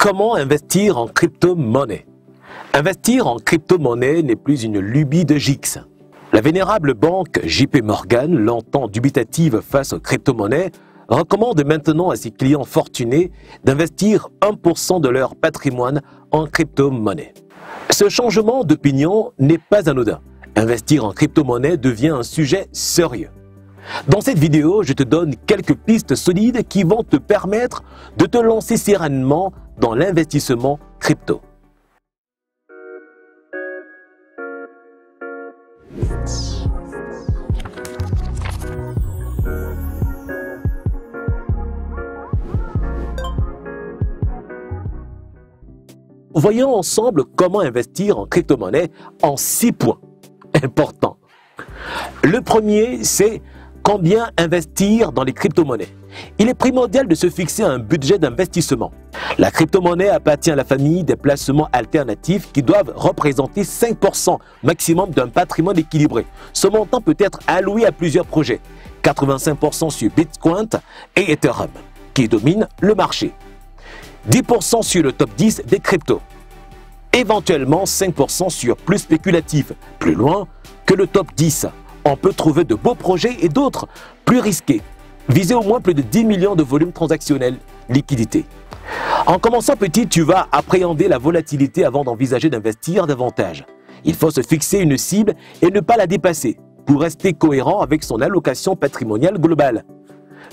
Comment investir en crypto-monnaie? Investir en crypto-monnaie n'est plus une lubie de GIX. La vénérable banque JP Morgan, longtemps dubitative face aux crypto-monnaies, recommande maintenant à ses clients fortunés d'investir 1% de leur patrimoine en crypto-monnaie. Ce changement d'opinion n'est pas anodin. Investir en crypto-monnaie devient un sujet sérieux. Dans cette vidéo, je te donne quelques pistes solides qui vont te permettre de te lancer sereinement dans l'investissement crypto. Voyons ensemble comment investir en crypto-monnaie en 6 points importants. Le premier, c'est combien investir dans les crypto-monnaies. Il est primordial de se fixer un budget d'investissement. La crypto-monnaie appartient à la famille des placements alternatifs qui doivent représenter 5% maximum d'un patrimoine équilibré. Ce montant peut être alloué à plusieurs projets, 85% sur Bitcoin et Ethereum, qui dominent le marché, 10% sur le top 10 des cryptos, éventuellement 5% sur plus spéculatif, plus loin que le top 10. On peut trouver de beaux projets et d'autres plus risqués. Visez au moins plus de 10 millions de volumes transactionnels, liquidité. En commençant petit, tu vas appréhender la volatilité avant d'envisager d'investir davantage. Il faut se fixer une cible et ne pas la dépasser pour rester cohérent avec son allocation patrimoniale globale.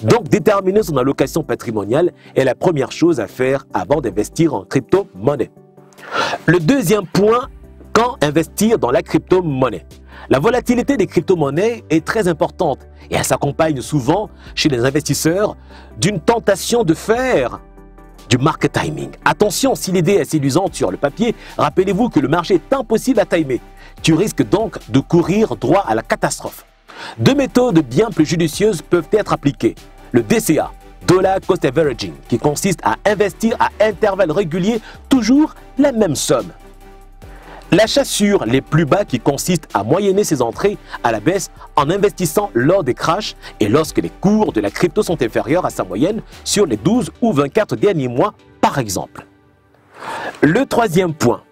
Donc, déterminer son allocation patrimoniale est la première chose à faire avant d'investir en crypto-monnaie. Le deuxième point, quand investir dans la crypto-monnaie? La volatilité des crypto-monnaies est très importante et elle s'accompagne souvent chez les investisseurs d'une tentation de faire du market timing. Attention, si l'idée est séduisante sur le papier, rappelez-vous que le marché est impossible à timer. Tu risques donc de courir droit à la catastrophe. Deux méthodes bien plus judicieuses peuvent être appliquées. Le DCA, Dollar Cost Averaging, qui consiste à investir à intervalles réguliers toujours la même somme. L'achat sur les plus bas, qui consiste à moyenner ses entrées à la baisse en investissant lors des crashs et lorsque les cours de la crypto sont inférieurs à sa moyenne sur les 12 ou 24 derniers mois par exemple. Le troisième point,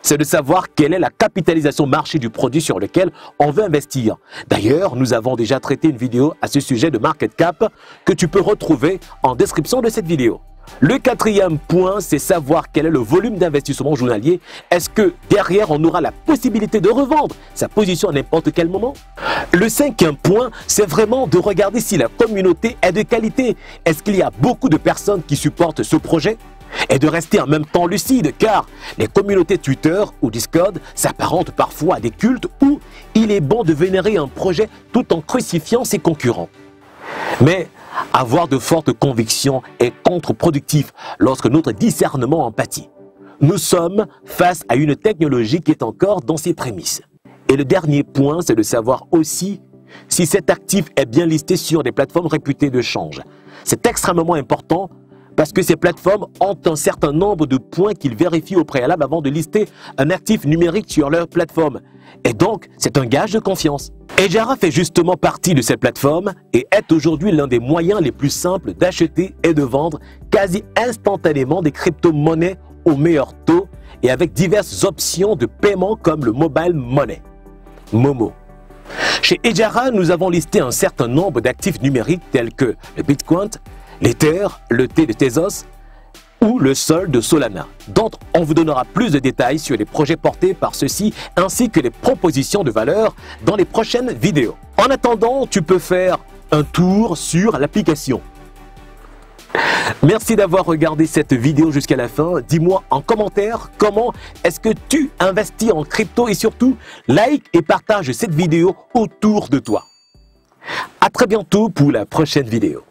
c'est de savoir quelle est la capitalisation marché du produit sur lequel on veut investir. D'ailleurs, nous avons déjà traité une vidéo à ce sujet de market cap que tu peux retrouver en description de cette vidéo. Le quatrième point, c'est savoir quel est le volume d'investissement journalier. Est-ce que derrière, on aura la possibilité de revendre sa position à n'importe quel moment? Le cinquième point, c'est vraiment de regarder si la communauté est de qualité. Est-ce qu'il y a beaucoup de personnes qui supportent ce projet? Et de rester en même temps lucide, car les communautés Twitter ou Discord s'apparentent parfois à des cultes où il est bon de vénérer un projet tout en crucifiant ses concurrents. Mais avoir de fortes convictions est contre-productif lorsque notre discernement en pâtit. Nous sommes face à une technologie qui est encore dans ses prémices. Et le dernier point, c'est de savoir aussi si cet actif est bien listé sur des plateformes réputées de change. C'est extrêmement important parce que ces plateformes ont un certain nombre de points qu'ils vérifient au préalable avant de lister un actif numérique sur leur plateforme. Et donc, c'est un gage de confiance. Hedera fait justement partie de cette plateforme et est aujourd'hui l'un des moyens les plus simples d'acheter et de vendre quasi instantanément des crypto-monnaies au meilleur taux et avec diverses options de paiement comme le mobile money, Momo. Chez Hedera, nous avons listé un certain nombre d'actifs numériques tels que le Bitcoin, l'Ether, le T de Tezos ou le Sol de Solana, dont on vous donnera plus de détails sur les projets portés par ceux-ci ainsi que les propositions de valeur dans les prochaines vidéos. En attendant, tu peux faire un tour sur l'application. Merci d'avoir regardé cette vidéo jusqu'à la fin. Dis-moi en commentaire comment est-ce que tu investis en crypto et surtout like et partage cette vidéo autour de toi. À très bientôt pour la prochaine vidéo.